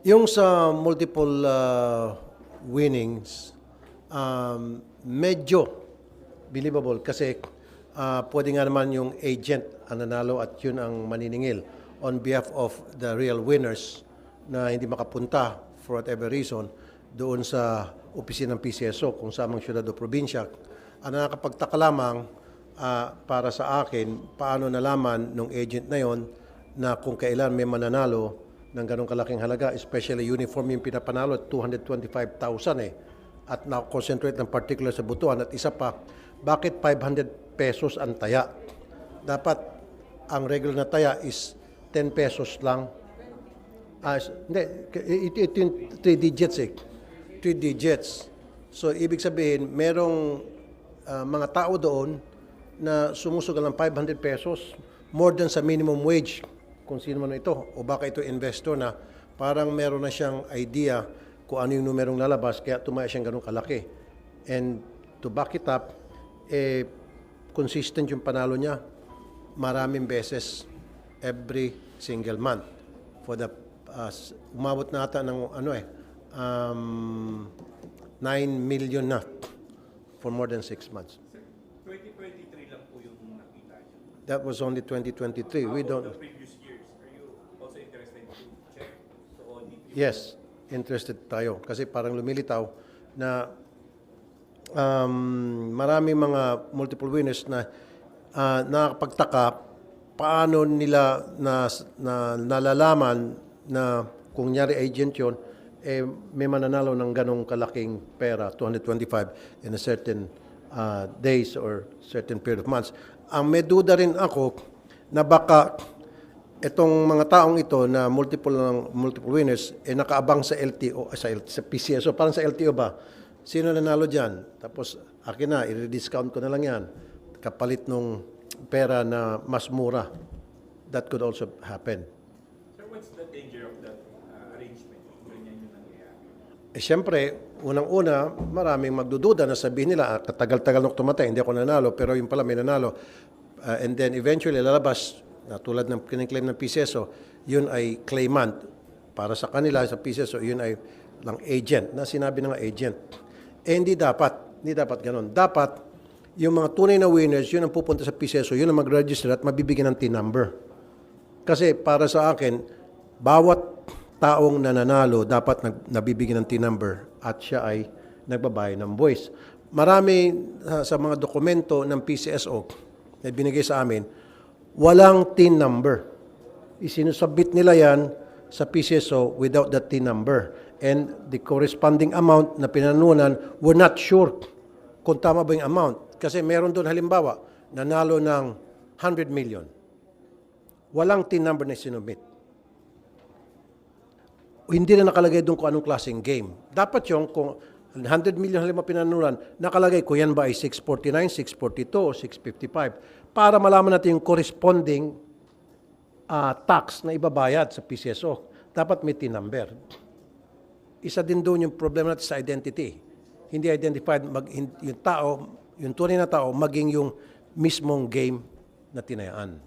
Yung sa multiple winnings, medyo believable kasi pwede nga naman yung agent ang nanalo at yun ang maniningil on behalf of the real winners na hindi makapunta for whatever reason doon sa opisina ng PCSO kung sa amang syudad o probinsya. Ang nakakapagtaka lamang para sa akin, paano nalaman ng agent na yon na kung kailan may mananalo ng ganong kalaking halaga, especially uniform yung pinapanalo at 225,000 eh. At na-concentrate ng particular sa butuan. At isa pa, bakit 500 pesos ang taya? Dapat ang regular na taya is 10 pesos lang. Hindi, ito yung 3 digits eh. 3 digits. So, ibig sabihin, merong mga tao doon na sumusugal ng 500 pesos, more than sa minimum wage, kung sino man ito. O baka ito investor na parang meron na siyang idea kung ano yung numerong lalabas, kaya tumaya siyang ganun kalaki. And to back it up, consistent yung panalo niya maraming beses every single month. For the, umabot na ata ng 9 million na for more than 6 months. 2023 lang po yung nakita niyo. That was only 2023. We don't... The previous years, are you also interested to check to audit? Yes, interested tayo. Kasi parang lumilitaw na maraming mga multiple winners na nakapagtaka paano nila nalalaman na kung nyari agent yun, may mananalo ng ganong kalaking pera, 225 in a certain days or certain period of months. Ang may duda rin ako na baka itong mga taong ito na multiple winners nakaabang sa LTO, sa PCSO, parang sa LTO ba? Sino nanalo diyan? Tapos akin na, i-discount ko na lang yan. Kapalit nung pera na mas mura. That could also happen. Sir, what's the danger of that arrangement? Ganyan yung nangyayari. Siyempre, unang-una, maraming magdududa na sabihin nila, katagal-tagal nung tumatay, hindi ako nanalo, pero yung pala may nanalo. And then eventually, lalabas, na tulad ng kiniklaim ng PCSO, yun ay claimant. Para sa kanila, sa PCSO, yun ay lang agent, na sinabi ng agent. Hindi dapat ganun. Dapat, yung mga tunay na winners, yun ang pupunta sa PCSO, yun ang mag-register at mabibigyan ng TIN number. Kasi para sa akin, bawat taong nananalo dapat nabibigyan ng TIN number at siya ay nagbabayad ng buwis. Marami sa mga dokumento ng PCSO na binigay sa amin, walang TIN number. Isinusubmit nila yan sa PCSO without the TIN number. And the corresponding amount na pinanunan, we're not sure kung tama ba yung amount. Kasi meron doon halimbawa, nanalo ng 100 million. Walang TIN number na sinubmit. Hindi na nakalagay doon kung anong klaseng game. Dapat yung kung 100 million halimbawa pinanunan, nakalagay kung yan ba ay 649, 642 o 655 para malaman natin yung corresponding tax na ibabayad sa PCSO. Dapat may TIN number. Isa din doon yung problema natin sa identity. Hindi identified yung tao, yung tunay na tao, maging yung mismong game na tinayaan.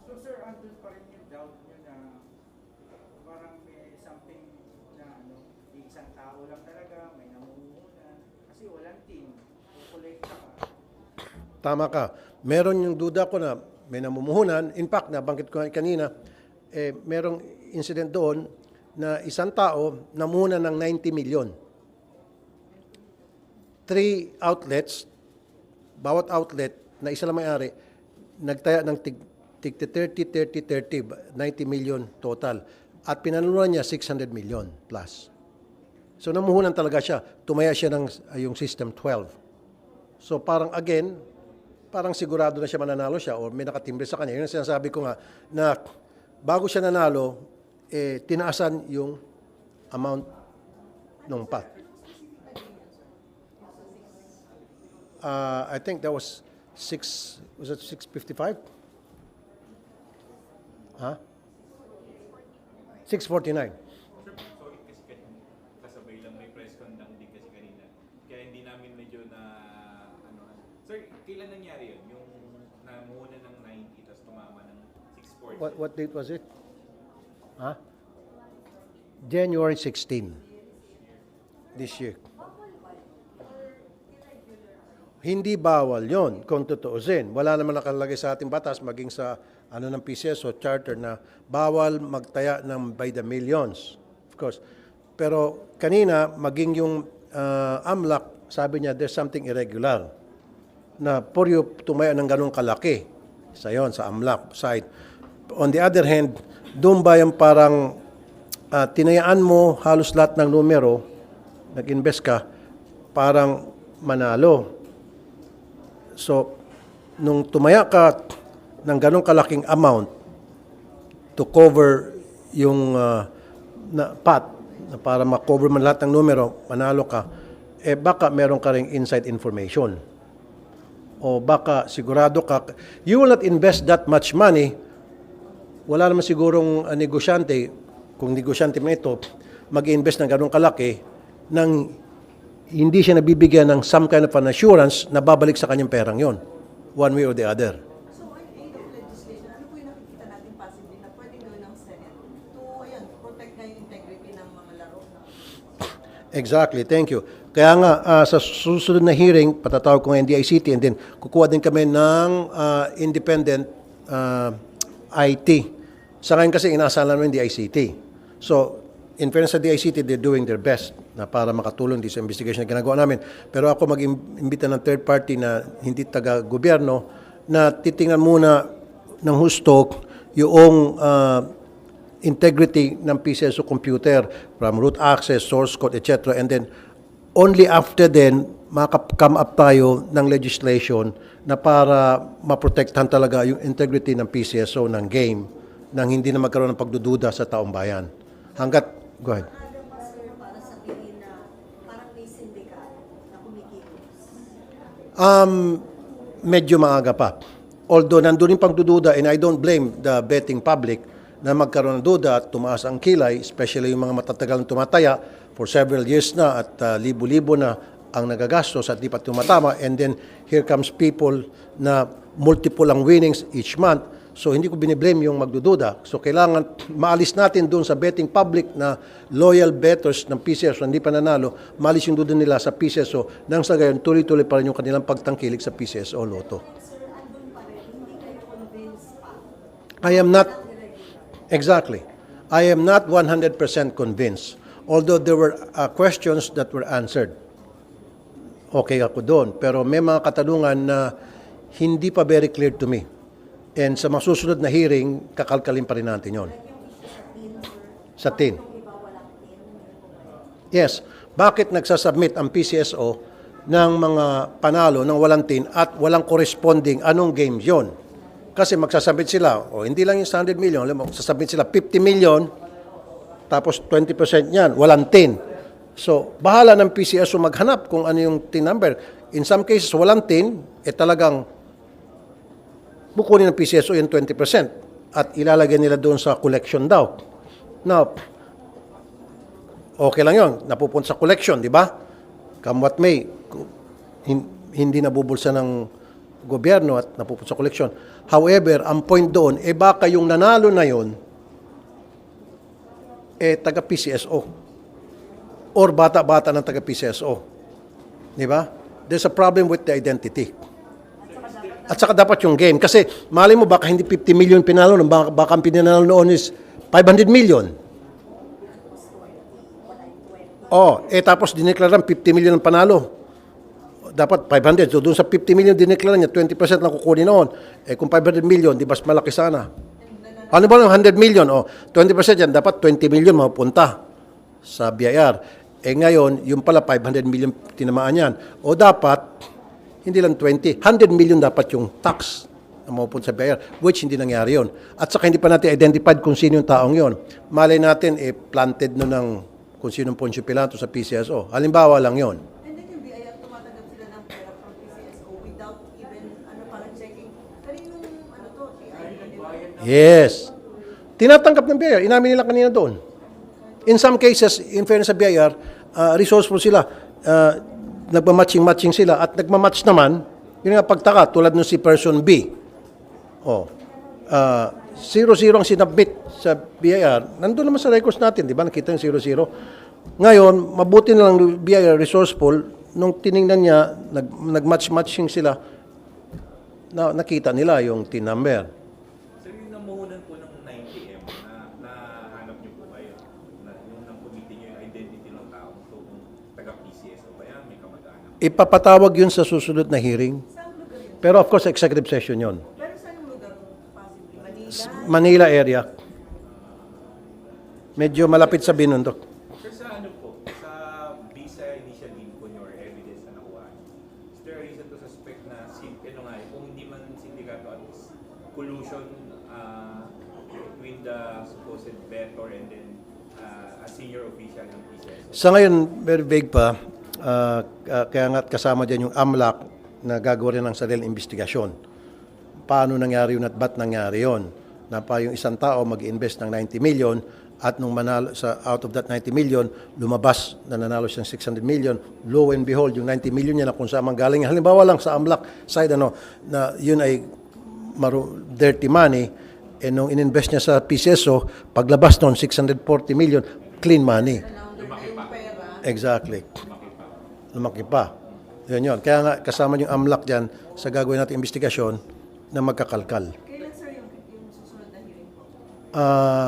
So sir, andun pa rin yung doubt nyo na parang may something na isang tao lang talaga, may namumuhunan. Kasi walang team, kukolekta ka. Tama ka. Meron yung duda ko na may namumuhunan. In fact, nabanggit ko kanina, merong incident doon na isang tao namuna ng 90 million. 3 outlets, bawat outlet na isa lang may-ari, nagtaya ng tig 30, 90 million total. At pinanunuan niya 600 million plus. So namuhunan talaga siya. Tumaya siya ng yung system 12. So parang again, parang sigurado na siya mananalo siya o may nakatimbre sa kanya. Yun ang sinasabi ko nga na bago siya nanalo, tinaasan yung amount ng pot. I think that was 655? Huh? 649. Sorry kasi kasabay lang may press con lang din kasi kanina. Kaya hindi namin medyo na Sir, kailan nangyari yun? Yung namuna ng 90 tapos tumama ng 640? What date was it? Huh? January 16 this year. Hindi bawal yon kung tutuusin. Wala naman nakalagay sa ating batas maging sa ano ng PCSO charter na bawal magtaya ng by the millions. Of course. Pero kanina maging yung AMLAC, sabi niya there's something irregular na for you tumaya ng ganong kalaki. Sa yon sa AMLAC side. On the other hand, doon ba yung parang tinayaan mo halos lahat ng numero, nag-invest ka, parang manalo. So, nung tumaya ka ng ganong kalaking amount to cover yung pot, na para ma-cover man lahat ng numero, manalo ka, eh baka meron ka ring inside information. O baka sigurado ka, you will not invest that much money, wala naman sigurong negosyante, kung negosyante man ito, mag-invest ng ganong kalaki, nang hindi siya nabibigyan ng some kind of an assurance na babalik sa kanyang perang yon, one way or the other. So, in aid of legislation, ano po yung nakikita natin possibly na pwedeng gawin ng Senate to, ayan, protect na yung integrity ng mga laro? Exactly, thank you. Kaya nga, sa susunod na hearing, patatawag ko ng DICT and then kukuha din kami ng independent IT. Sa ngayon kasi inaasahan namin yung DICT. So, in fairness sa DICT, they're doing their best na para makatulong din sa investigation na ginagawa namin. Pero ako mag-imbita ng third party na hindi taga-gobyerno na titingnan muna ng husto yung integrity ng PCSO computer from root access, source code, etc. And then, only after then, maka-come up tayo ng legislation na para maprotektahan talaga yung integrity ng PCSO ng game nang hindi na magkaroon ng pagdududa sa taong bayan. Go ahead. Ano ba, sir, para sabihin na parang may sindikat na kumikilos? Medyo maaga pa. Although nandun yung pagdududa, and I don't blame the betting public na magkaroon ng duda at tumaas ang kilay, especially yung mga matatagal na tumataya for several years na at libo-libo na ang nagagastos at di pa tumatama. And then here comes people na multiple ang winnings each month. So hindi ko biniblame yung magdududa. So kailangan maalis natin doon sa betting public na loyal bettors ng PCSO hindi pa nanalo, maalis yung duda nila sa PCSO nang sa gayon tuloy-tuloy pa rin yung kanilang pagtangkilik sa PCSO Lotto. Sir, andun pa rin, hindi kayo convinced pa. I am not, exactly. I am not 100% convinced. Although there were questions that were answered. Okay ako doon. Pero may mga katanungan na hindi pa very clear to me. And sa masusunod na hearing, kakalkalin pa rin natin yon. Sa tin. Yes. Bakit nagsasubmit ang PCSO ng mga panalo ng walang tin at walang corresponding anong games yon? Kasi magsasubmit sila, o hindi lang yung 100 million, magsasubmit sila 50 million, tapos 20% niyan, walang tin. So, bahala ng PCSO maghanap kung ano yung tin number. In some cases, walang tin, talagang bukunin ng PCSO yung 20% at ilalagay nila doon sa collection daw. Now, okay lang yun. Napupunta sa collection, di ba? Come what may, hindi nabubulsa ng gobyerno at napupunta sa collection. However, ang point doon, baka yung nanalo na yun, taga-PCSO or bata-bata ng taga-PCSO. Di ba? There's a problem with the identity. At saka dapat yung game. Kasi mali mo baka hindi 50 million pinalo, baka ang pinanalo noon is 500 million. Tapos dineklara 50 million ang panalo. Dapat 500. So doon sa 50 million dineklara niya, 20% lang kukunin noon. Kung 500 million, di ba malaki sana? Ano ba ng 100 million? 20% yan, dapat 20 million mapupunta sa BIR. Ngayon, yung pala 500 million tinamaan yan. O dapat hindi lang 20, 100 million dapat yung tax na mapupunta sa BIR, which hindi nangyari yun. At saka hindi pa natin identified kung sino yung taong yun. Malay natin, planted no ng kung sino Poncio Pilato sa PCSO. Halimbawa lang yun. And then yung BIR, tumatanggap sila ng pera from PCSO without even, parang checking. Kaninong, TI? Yes. Tinatanggap ng BIR. Inamin nila kanina doon. In some cases, in fairness sa BIR, resourceful sila. Nagmamatching-matching sila at nagmamatch naman, yun nga pagtaka, tulad nung si person B. 0-0 ang sinabit sa BIR. Nandun naman sa records natin, di ba? Nakita yung 0-0. Ngayon, mabuti na lang BIR resourceful, nung tiningnan niya, nag-matching sila, nakita nila yung TIN number. Sir, yung namuhunan po ng 9 AM na hanap niyo po ba yun? Yung nang committee niyo yung identity ng tao, so kung taga-PCSO ba yan, may kamag-anak. Ipapatawag yun sa susunod na hearing. Saan lugar yun? Pero of course, executive session yun. Pero saan yung lugar possibly? Manila? Manila area. Medyo malapit sa Binundok. Sir, sa ano po, sa visa initial input niyo or evidence na nakuha, is there a reason to suspect na kung hindi man sindikato at least collusion between the supposed vendor and then a senior official ng PCSO? Sa ngayon, very vague pa. Kaya nga kasama dyan yung AMLAC na gagawa rin ng sariling investigasyon. Paano nangyari yun at ba't nangyari yun? Na pa yung isang tao mag-invest ng 90 million at nung manalo out of that 90 million, lumabas na nanalo siyang 600 million. Lo and behold, yung 90 million niya na kung saan galing. Halimbawa lang sa AMLAC side, na yun ay dirty money. And nung ininvest niya sa PCSO, paglabas noon, 640 million, clean money. Yung pera. Exactly. Lumaki pa. Yun. Kaya nga, kasama yung AMLAC dyan sa gagawin natin investigasyon na magkakalkal. Kailan sir yung susunod na hearing po?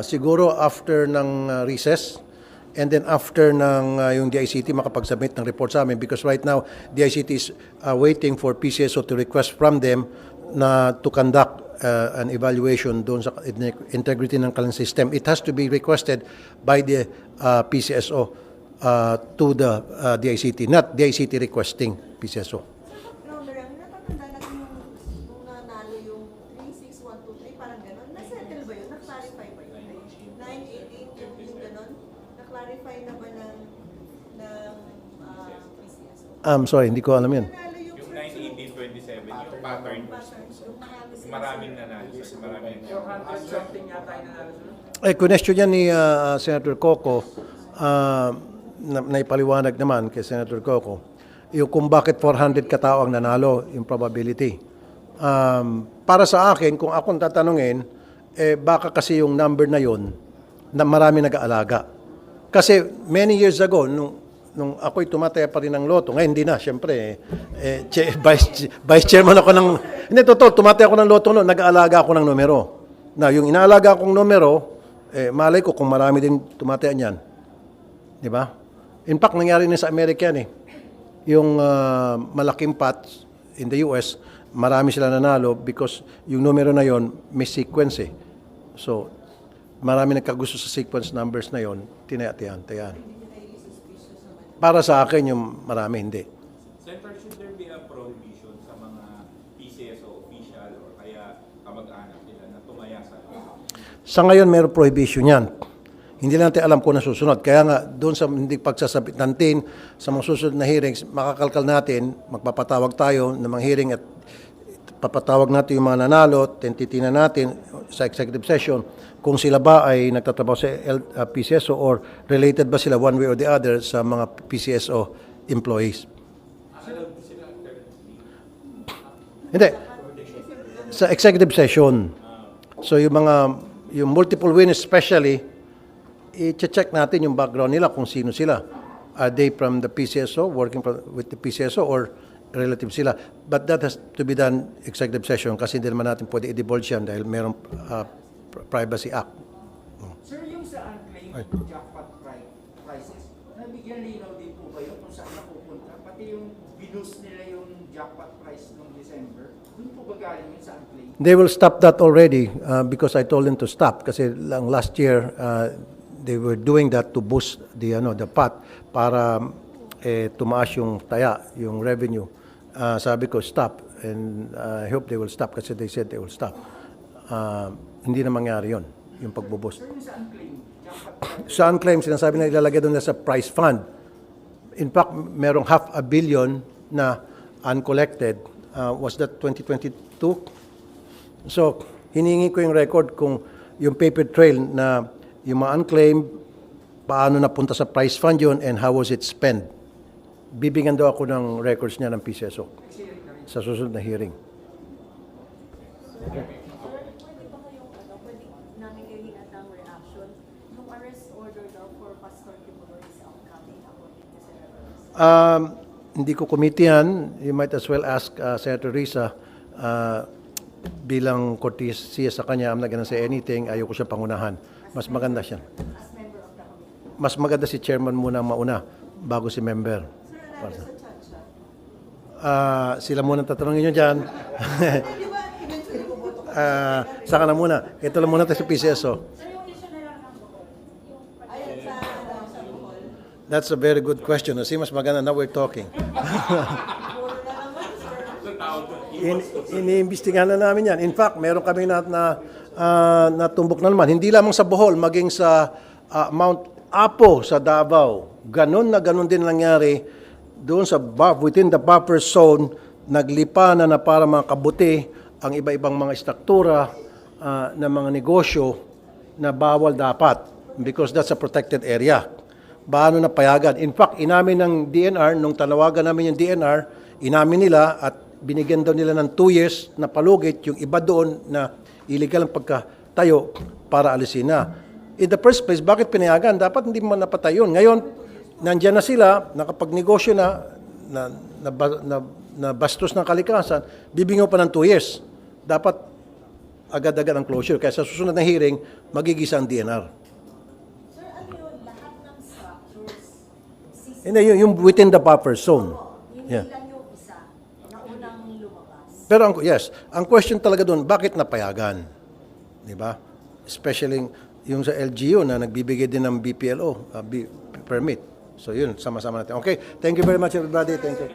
Siguro after ng recess and then after ng yung DICT makapag-submit ng report sa amin because right now, DICT is waiting for PCSO to request from them na to conduct an evaluation doon sa integrity ng kanilang system. It has to be requested by the PCSO to the DICT, not DICT requesting PCSO. No, Merang, natatanda natin nung nanalo yung 36123, parang gano'n. Na-settle ba yun? Na-clarify ba yun? 988 yung gano'n? Na-clarify na ba ng PCSO? I'm sorry, hindi ko alam yan. Nanalo yung Yung 9/18/27, yung pattern, maraming nanalo. Sir, maraming Yung 100 something yata yung nanalo sila. Question yan ni Senator Coco, naipaliwanag naman kay Senator Coco, yung kung bakit 400 katao ang nanalo, yung probability. Para sa akin, kung akong tatanungin, baka kasi yung number na yon na marami nag-aalaga. Kasi many years ago, nung ako'y tumataya pa rin ng loto, ngayon hindi na, syempre, vice chairman ako ng, hindi, totoo, tumataya ako ng loto noon, nag-aalaga ako ng numero. Na yung inaalaga akong numero, malay ko kung marami din tumataya niyan. Di ba? In fact, nangyari na sa Amerika yan eh. Yung malaking pot in the US, marami sila nanalo because yung numero na yon may sequence eh. So, marami nagkagusto sa sequence numbers na yon, tinayaan. Para sa akin, yung marami hindi. Senator, should there be a prohibition sa mga PCSO official or kaya kamag-anak nila na tumaya sa Sa ngayon, mayroong prohibition yan. Hindi natin alam kung nasusunod. Kaya nga, doon sa hindi pagsasabit natin, sa mga susunod na hearings, makakalkal natin, magpapatawag tayo ng mga hearing at papatawag natin yung mga nanalo, titingnan natin sa executive session kung sila ba ay nagtatrabaho sa PCSO or related ba sila one way or the other sa mga PCSO employees. Hindi. Sa executive session. So yung multiple winners especially, i-check natin yung background nila kung sino sila. Are they from the PCSO, working with the PCSO, or relative sila? But that has to be done executive session kasi hindi naman natin pwede i-divulge yan dahil mayroong Privacy Act. Sir, yung sa unclaimed jackpot prices, nabigyan linaw din po ba yun kung saan napupunta? Pati yung binus nila yung jackpot price noong December, dun po ba galing yun sa unclaimed? They will stop that already because I told them to stop kasi lang last year they were doing that to boost the pot para tumaas yung taya, yung revenue. Sabi ko stop and I hope they will stop kasi they said they will stop. Hindi na mangyari yon yung pagbuboost. Sir, yung sa unclaimed jackpot price, Sa unclaimed, sinasabi na ilalagay doon na sa price fund. In fact, merong 500 million na uncollected. Was that 2022? So, hiningi ko yung record kung yung paper trail na yung mga unclaimed, paano napunta sa price fund yun and how was it spent. Bibigyan daw ako ng records niya ng PCSO sa susunod na hearing. Pwede ba kayong Pastor Kibuloy is upcoming according to Senator Risa? Hindi ko committee yan. You might as well ask Senator Risa. Bilang kortesiya sa kanya, I'm not gonna say anything. Ayoko siya pangunahan. Mas maganda siya. As member of the committee. Mas maganda si chairman muna ang mauna bago si member. Sir, another sa Chacha. Sila muna tatanungin nyo dyan. Di ba, eventually buboto ka? Saka na muna. Ito lang muna tayo sa PCSO. Ayun sa Bohol. That's a very good question. See, mas maganda na we're talking. Puro na naman, sir. Iniimbestigahan na namin yan. In fact, meron kami natumbok na naman. Hindi lamang sa Bohol, maging sa Mount Apo sa Davao. Ganon na ganon din nangyari doon sa within the buffer zone, naglipa na para mga kabuti ang iba-ibang mga struktura ng mga negosyo na bawal dapat because that's a protected area. Paano na payagan? In fact, inamin ng DNR, nung tanawagan namin yung DNR, inamin nila at binigyan daw nila ng 2 years na palugit yung iba doon na illegal ang pagkatayo para alisin na. In the first place, bakit pinayagan? Dapat hindi mo napatay yun. Ngayon, nandyan na sila, nakapagnegosyo na bastos ng kalikasan, bibingaw pa ng 2 years. Dapat agad-agad ang closure. Kaya sa susunod na hearing, magigisa ang DNR. Sir, ano yun? Lahat ng structures, Hindi, yung within the buffer zone. hindi Yeah. lang yung isa na unang lumabas. Pero ang question talaga doon, bakit napayagan? Di ba? Especially yung sa LGU na nagbibigay din ng BPLO, permit. So yun, sama-sama natin. Okay, thank you very much everybody. Thank you.